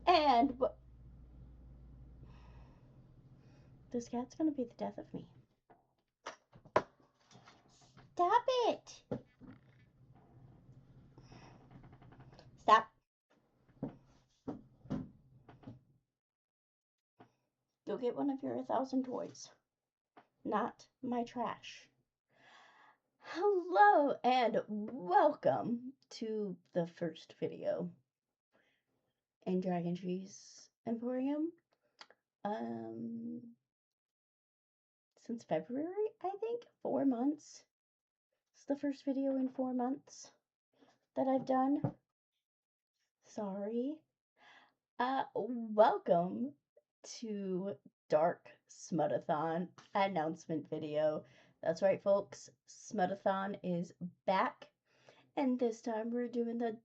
And this cat's gonna be the death of me. Stop it! Stop. Go get one of your 1,000 toys. Not my trash. Hello and welcome to the first video in Dragon Tree's Emporium. Since February, I think. 4 months. It's the first video in 4 months that I've done. Sorry. Welcome to Dark Smutathon announcement video. That's right, folks. Smutathon is back, and this time we're doing the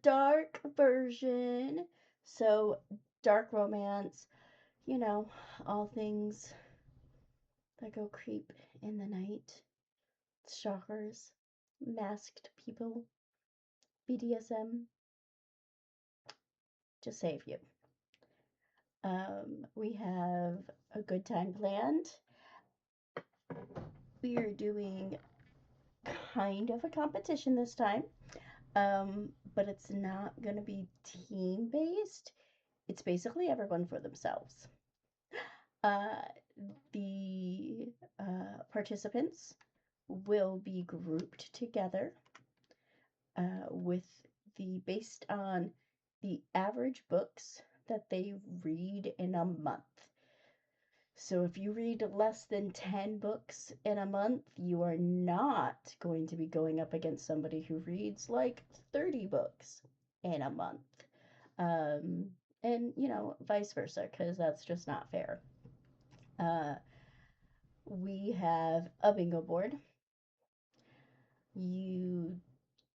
dark version. So, dark romance, you know, all things that go creep in the night, stalkers, masked people, BDSM, to save you. We have a good time planned. We are doing kind of a competition this time, but it's not going to be team based. It's basically everyone for themselves. The participants will be grouped together based on the average books that they read in a month. So if you read less than 10 books in a month, you are not going to be going up against somebody who reads like 30 books in a month. And, you know, vice versa, because that's just not fair. We have a bingo board. You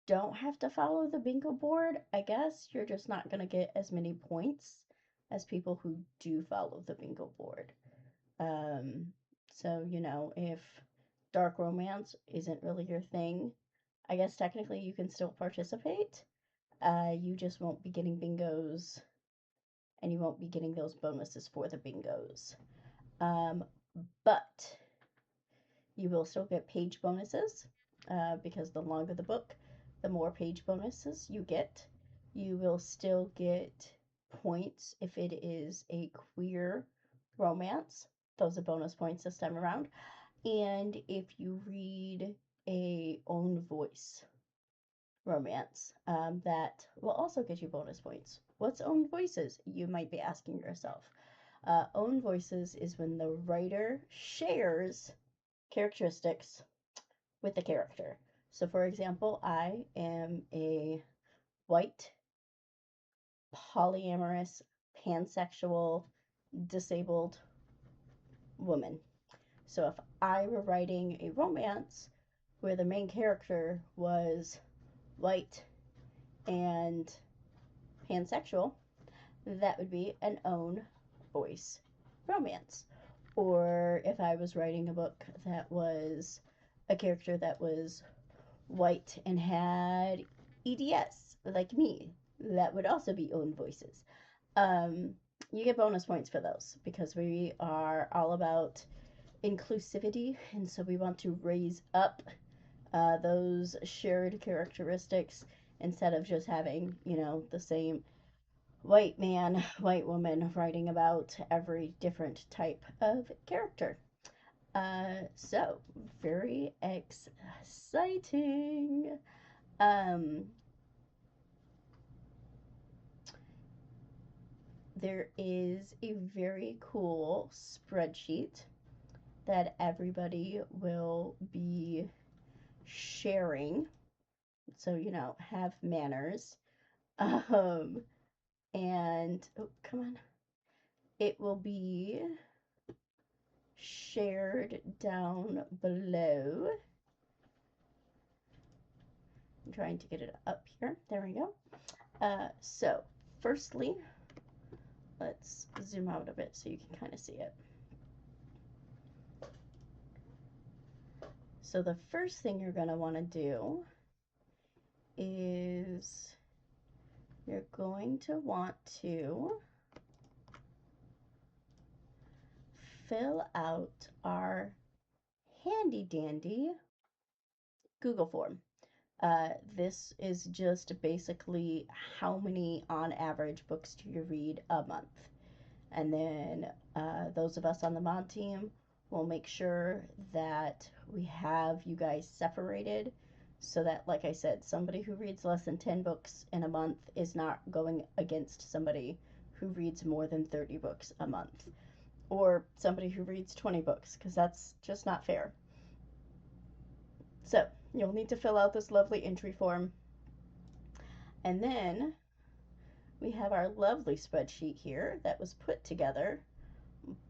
don't have to follow the bingo board. I guess you're just not going to get as many points as people who do follow the bingo board. So, you know, if dark romance isn't really your thing, I guess technically you can still participate. You just won't be getting bingos, and you won't be getting those bonuses for the bingos. But you will still get page bonuses, because the longer the book, the more page bonuses you get. You will still get points if it is a queer romance. Those are bonus points this time around. And if you read a own voice romance, that will also get you bonus points. What's own voices? You might be asking yourself. Own voices is when the writer shares characteristics with the character. So, for example, I am a white, polyamorous, pansexual, disabled woman. So if I were writing a romance where the main character was white and pansexual, that would be an own voice romance. Or if I was writing a book that was a character that was white and had EDS, like me, that would also be own voices. You get bonus points for those because we are all about inclusivity, and so we want to raise up those shared characteristics instead of just having, you know, the same white man, white woman writing about every different type of character. So very exciting. There is a very cool spreadsheet that everybody will be sharing. So, you know, have manners. And, oh, come on. It will be shared down below. I'm trying to get it up here. There we go. So, firstly, let's zoom out a bit so you can kind of see it. So the first thing you're going to want to do is you're going to want to fill out our handy dandy Google form. This is just basically how many on average books do you read a month. And then those of us on the mod team will make sure that we have you guys separated so that, like I said, somebody who reads less than 10 books in a month is not going against somebody who reads more than 30 books a month, or somebody who reads 20 books, because that's just not fair. So you'll need to fill out this lovely entry form. And then we have our lovely spreadsheet here that was put together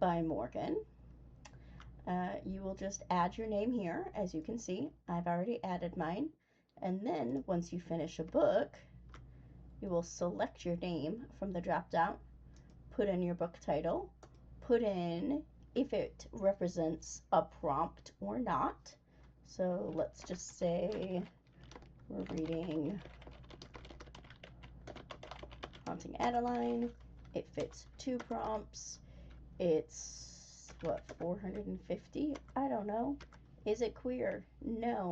by Morgan. You will just add your name here. As you can see, I've already added mine. And then once you finish a book, you will select your name from the drop down, put in your book title, put in if it represents a prompt or not. So let's just say we're reading Haunting Adeline. It fits 2 prompts. It's, what, 450? I don't know. Is it queer? No.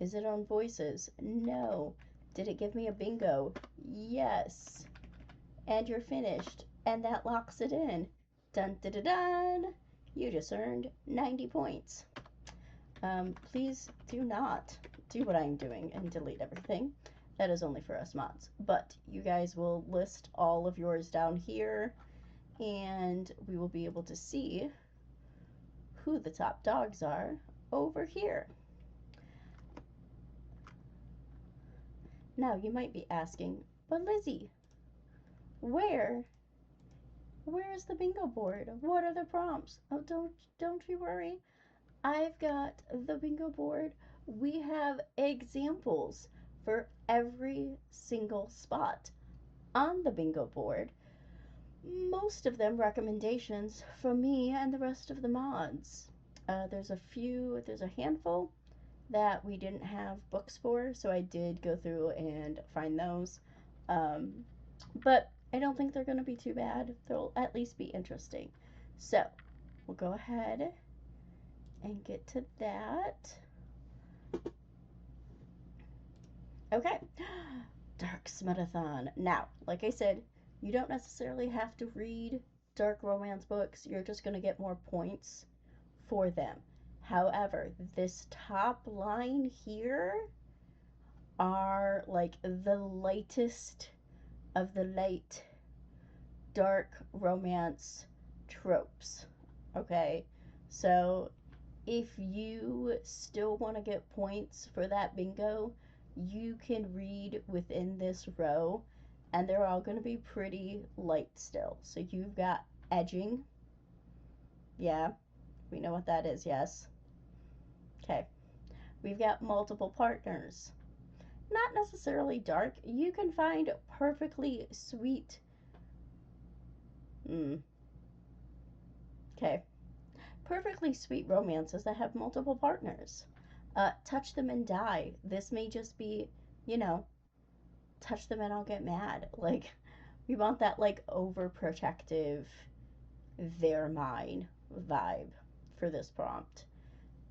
Is it on voices? No. Did it give me a bingo? Yes. And you're finished. And that locks it in. Dun dun dun dun! You just earned 90 points. Please do not do what I'm doing and delete everything. That is only for us mods. But you guys will list all of yours down here, and we will be able to see who the top dogs are over here. Now you might be asking, but Lizzie, where is the bingo board? What are the prompts? Oh, don't you worry. I've got the bingo board. We have examples for every single spot on the bingo board. Most of them recommendations from me and the rest of the mods. There's a handful that we didn't have books for, so I did go through and find those. But I don't think they're going to be too bad. They'll at least be interesting. So we'll go ahead and get to that. Okay, Dark Smutathon. Now, like I said, you don't necessarily have to read dark romance books. You're just going to get more points for them. However, this top line here are like the lightest of the light dark romance tropes. Okay, so if you still want to get points for that bingo, you can read within this row, and they're all going to be pretty light still. So you've got edging. Yeah, we know what that is, yes. Okay. We've got multiple partners. Not necessarily dark. You can find perfectly sweet. Okay. Perfectly sweet romances that have multiple partners. Touch them and die. This may just be, touch them and I'll get mad. Like, we want that, like, overprotective, they're mine vibe for this prompt.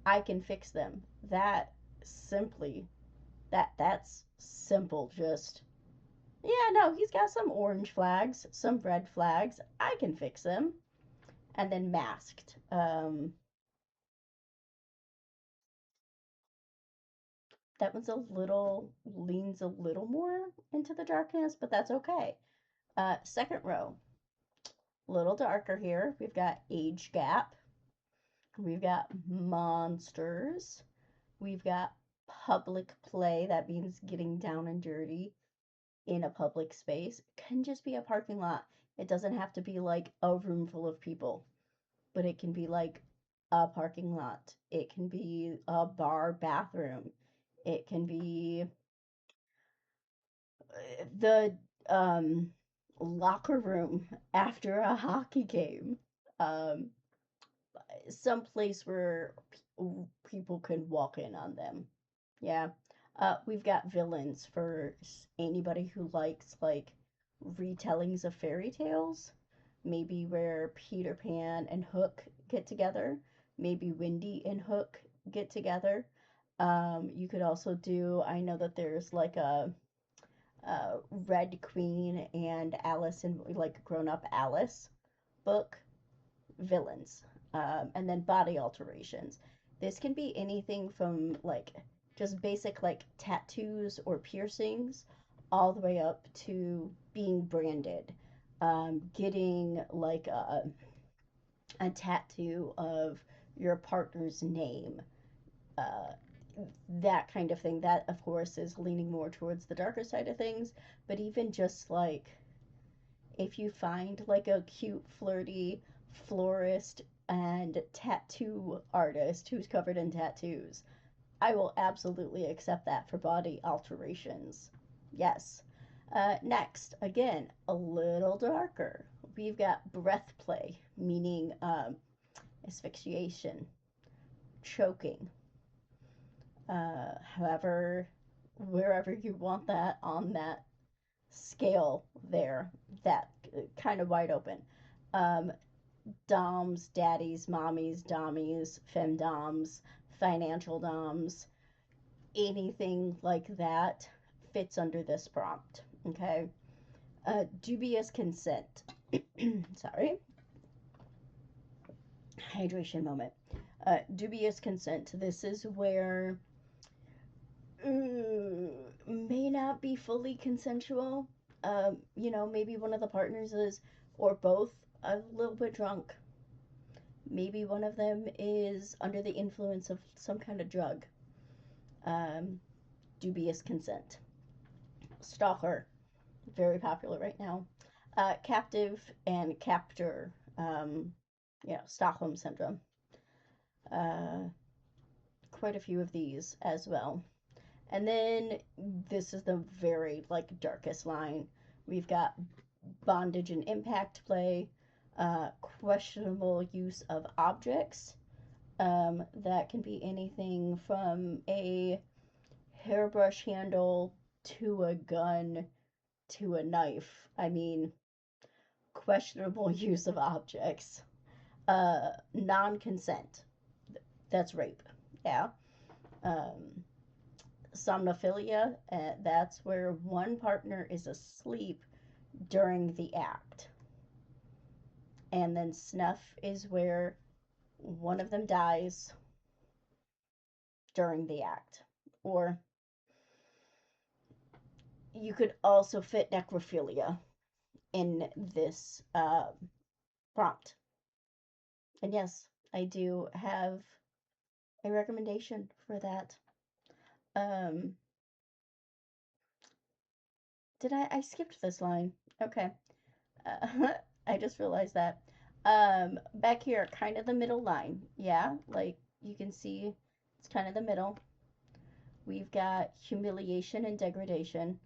I can fix them. That's simple. Just, yeah, no, he's got some orange flags, some red flags. I can fix them. And then masked. That one's leans a little more into the darkness, but that's okay. Second row, a little darker here. We've got age gap. We've got monsters. We've got public play. That means getting down and dirty in a public space. It can just be a parking lot. It doesn't have to be like a room full of people, but it can be like a parking lot. It can be a bar bathroom. It can be the locker room after a hockey game. Um, some place where people can walk in on them. Yeah. We've got villains for anybody who likes like retellings of fairy tales, maybe where Peter Pan and Hook get together, maybe Wendy and Hook get together. You could also do, I know that there's like a Red Queen and Alice and like grown up Alice book, villains, and then body alterations. This can be anything from like just basic like tattoos or piercings all the way up to being branded, getting like a tattoo of your partner's name, uh, that kind of thing. That, of course, is leaning more towards the darker side of things, but even just like if you find like a cute, flirty florist and tattoo artist who's covered in tattoos, I will absolutely accept that for body alterations. Yes. Next, again, a little darker. We've got breath play, meaning asphyxiation, choking, however, wherever you want that on that scale there, that kind of wide open. Um, Doms, daddies, mommies, dommies, femdoms, financial doms, anything like that fits under this prompt. Okay. Dubious consent. Sorry. Hydration moment. Dubious consent. This is where may not be fully consensual. Maybe one of the partners is, or both, a little bit drunk. Maybe one of them is under the influence of some kind of drug. Um, Dubious consent. Stalker, very popular right now. Captive and captor. Stockholm syndrome. Uh, Quite a few of these as well. And then this is the very like darkest line. We've got bondage and impact play, questionable use of objects. That can be anything from a hairbrush handle to a gun to a knife. I mean, questionable use of objects. Non consent. That's rape. Yeah. Um, Somnophilia, that's where one partner is asleep during the act. And then snuff is where one of them dies during the act. Or you could also fit necrophilia in this prompt. And yes, I do have a recommendation for that. Um, did I skipped this line? Okay. I just realized that. Back here, kind of the middle line. Yeah, like you can see, it's kind of the middle. We've got humiliation and degradation.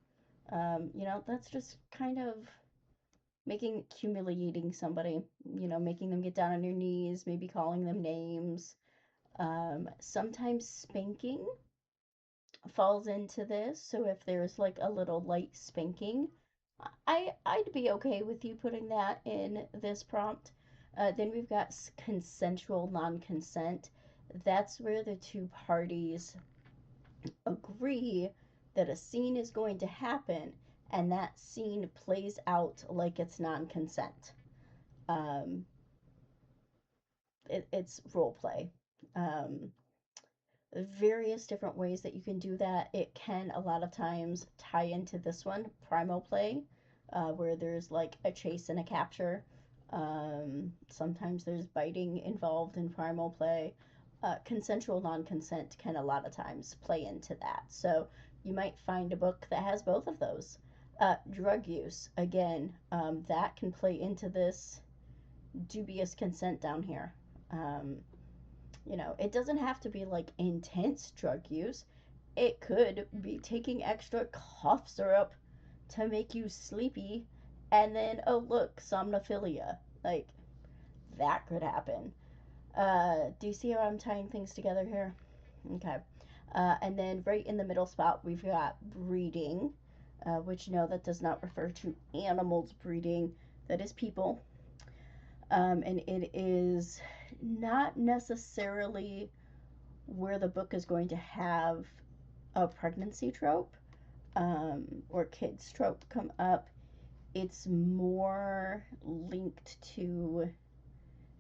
That's just kind of humiliating somebody, making them get down on their knees, maybe calling them names. Sometimes spanking falls into this. So if there's like a little light spanking, I'd be okay with you putting that in this prompt. Then we've got consensual non-consent. That's where the two parties agree that a scene is going to happen, and that scene plays out like it's non-consent. Um, it's role play. Um, various different ways that you can do that. It can a lot of times tie into this one, primal play, where there's like a chase and a capture. Sometimes there's biting involved in primal play. Consensual non-consent can a lot of times play into that. So you might find a book that has both of those. Drug use, again, that can play into this dubious consent down here. Um, it doesn't have to be like intense drug use. It could be taking extra cough syrup to make you sleepy, and then, oh, look, somnophilia. Like, that could happen. Do you see how I'm tying things together here? Okay. And then right in the middle spot, we've got breeding. which no, that does not refer to animals breeding, that is people. And it is not necessarily where the book is going to have a pregnancy trope or kids trope come up. It's more linked to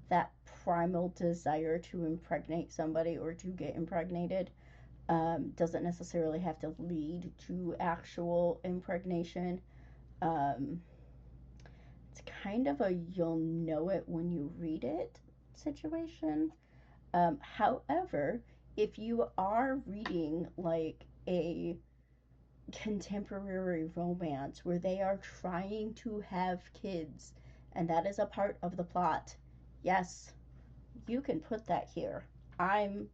that primal desire to impregnate somebody or to get impregnated. Doesn't necessarily have to lead to actual impregnation. Um, it's kind of a you'll know it when you read it situation. However, if you are reading like a contemporary romance where they are trying to have kids and that is a part of the plot, yes, you can put that here. I'm,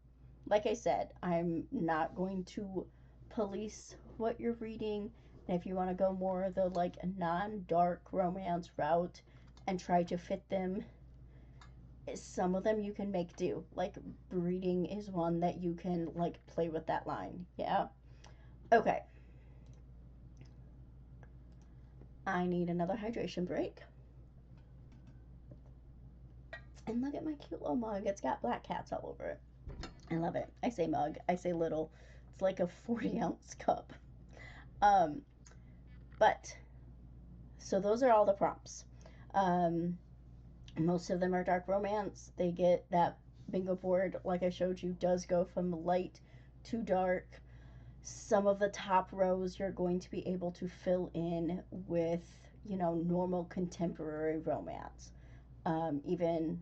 like I said, I'm not going to police what you're reading. And if you want to go more the like non-dark romance route and try to fit them, some of them you can make do. Like breeding is one that you can like play with that line. Yeah. Okay. I need another hydration break. And look at my cute little mug. It's got black cats all over it. I love it. I say mug. I say little. It's like a 40-ounce cup. Um, but so those are all the prompts. Um, most of them are dark romance. They get that bingo board, like I showed you, does go from light to dark. Some of the top rows you're going to be able to fill in with, normal contemporary romance. Even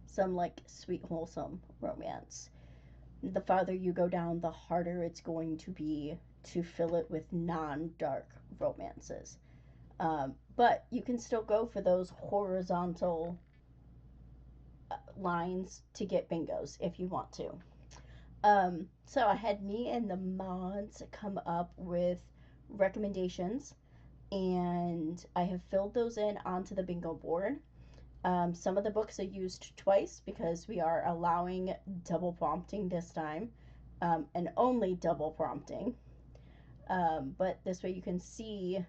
some like sweet, wholesome romance. The farther you go down, the harder it's going to be to fill it with non dark romances. But you can still go for those horizontal lines to get bingos if you want to. So I had me and the mods come up with recommendations, and I have filled those in onto the bingo board. Some of the books are used twice because we are allowing double prompting this time, and only double prompting. But this way you can see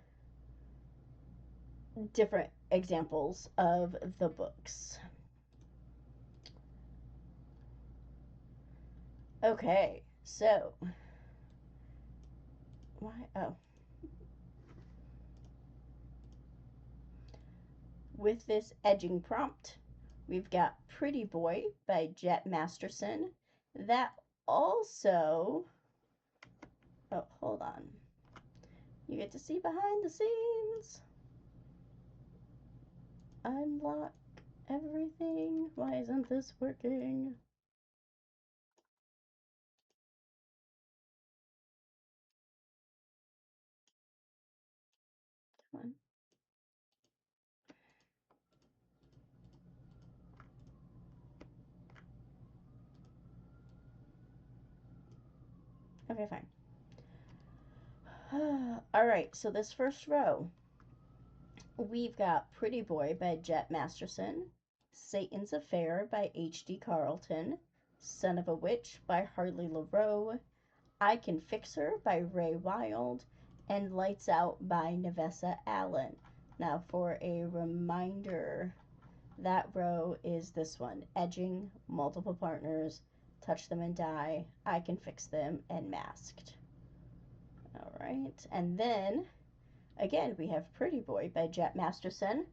different examples of the books. Okay, so why? Oh, with this edging prompt, we've got Pretty Boy by Jet Masterson. That also. Oh, hold on. You get to see behind the scenes. Unlock everything. Why isn't this working? Come on. Okay, fine. All right, so this first row, we've got Pretty Boy by Jet Masterson, Satan's Affair by H.D. Carlton, Son of a Witch by Harley LaRoe, I Can Fix Her by Ray Wild, and Lights Out by Nevessa Allen. Now, for a reminder, that row is this one: Edging, Multiple Partners, Touch Them and Die, I Can Fix Them, and Masked. All right, and then again we have Pretty Boy by Jet Masterson,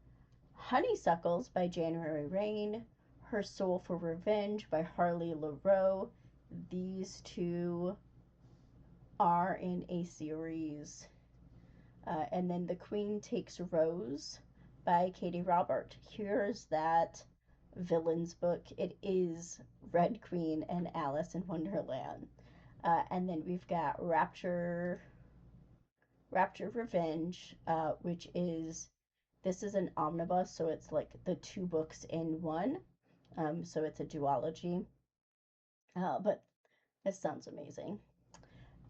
Honeysuckles by January Rain, Her Soul for Revenge by Harley LaRoe. These two are in a series. And then The Queen Takes Rose by Katie Robert. Here's that villains book. It is Red Queen and Alice in Wonderland. And then we've got Rapture Revenge, which is, this is an omnibus, so it's like the two books in one. So it's a duology. But it sounds amazing.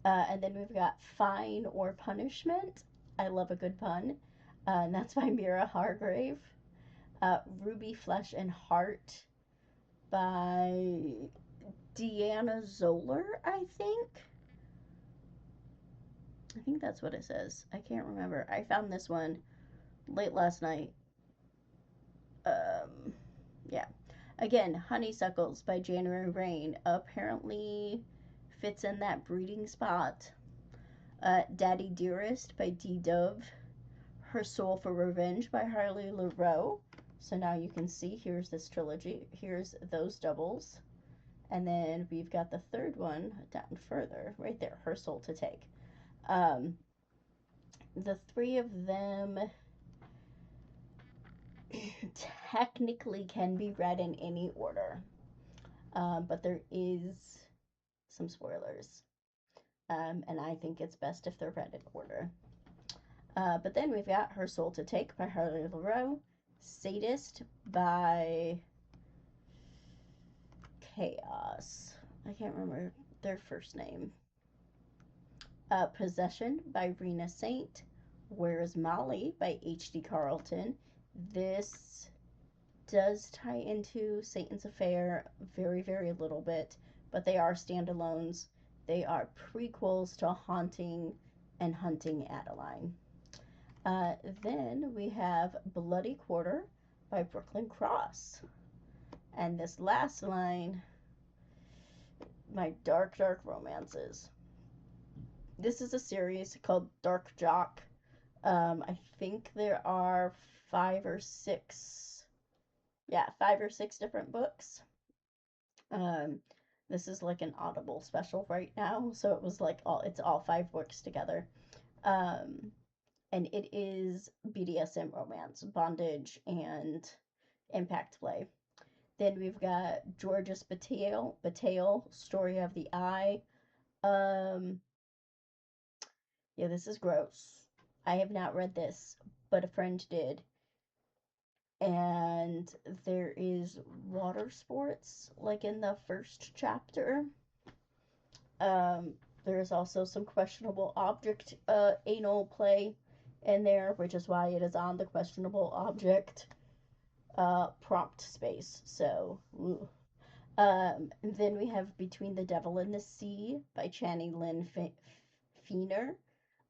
And then we've got Fine or Punishment. I love a good pun. And that's by Mira Hargrave. Ruby Flesh and Heart by Deanna Zoller, I think. I think that's what it says. I can't remember. I found this one late last night. Um, yeah. Again, Honeysuckles by January Rain apparently fits in that breeding spot. Daddy Dearest by D. Dove. Her Soul for Revenge by Harley LaRoe. So now you can see, here's this trilogy. Here's those doubles. And then we've got the third one down further, right there, Her Soul to Take. Um, the three of them technically can be read in any order, but there is some spoilers, and I think it's best if they're read in order. But then we've got Her Soul to Take by Harley LaRoe, Sadist by Chaos. I can't remember their first name. Possession by Rena Saint. Where's Molly by H.D. Carlton. This does tie into Satan's Affair very, very little bit, but they are standalones. They are prequels to Haunting and Hunting Adeline. Then we have Bloody Quarter by Brooklyn Cross. And this last line, my dark, dark romances. This is a series called Dark Jock. I think there are 5 or 6 different books. This is like an Audible special right now, so it was like it's all 5 books together. And it is BDSM romance, bondage, and impact play. Then we've got George's Betrayal, Story of the Eye. Yeah, this is gross. I have not read this, but a friend did. And there is water sports, like in the first chapter. There is also some questionable object anal play in there, which is why it is on the questionable object prompt space. So, then we have Between the Devil and the Sea by Channing Lynn Feener.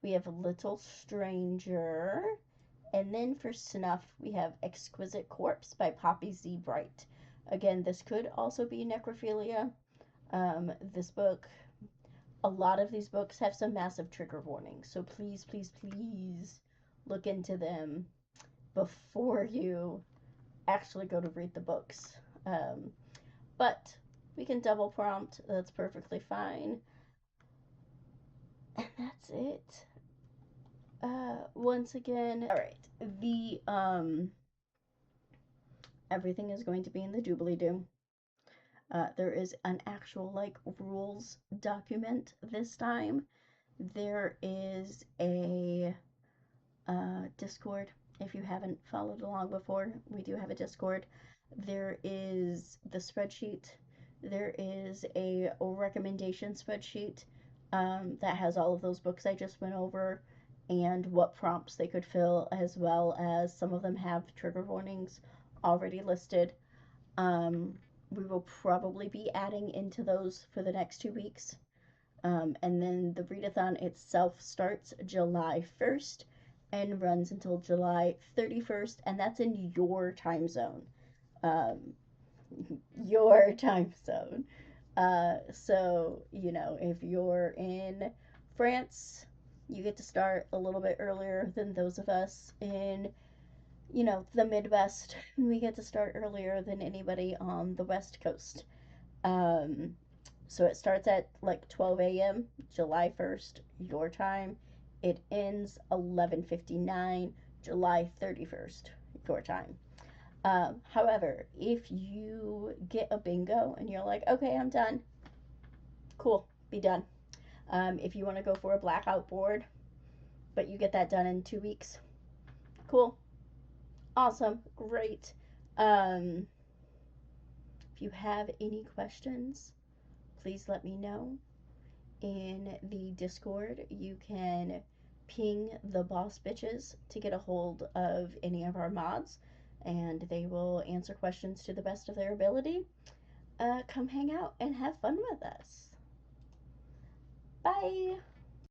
We have Little Stranger. And then for snuff, we have Exquisite Corpse by Poppy Z. Bright. Again, this could also be necrophilia. This book, a lot of these books have some massive trigger warnings. So please, please, please look into them before you actually go to read the books. But we can double prompt. That's perfectly fine. And that's it. Once again, all right. The everything is going to be in the doobly-doo. There is an actual like rules document this time. There is a Discord. If you haven't followed along before, we do have a Discord. There is the spreadsheet. There is a recommendation spreadsheet that has all of those books I just went over and what prompts they could fill, as well as some of them have trigger warnings already listed. We will probably be adding into those for the next 2 weeks. And then the readathon itself starts July 1st and runs until July 31st, and that's in your time zone. Your time zone. So, if you're in France, you get to start a little bit earlier than those of us in, the Midwest. We get to start earlier than anybody on the West Coast. So it starts at like 12 a.m. July 1st, your time. It ends 11:59 July 31st, your time. However, if you get a bingo and you're like, okay, I'm done, cool, be done. If you want to go for a blackout board, but you get that done in 2 weeks, cool, awesome, great. If you have any questions, please let me know. In the Discord, you can ping the boss bitches to get a hold of any of our mods, and they will answer questions to the best of their ability. Come hang out and have fun with us. Bye!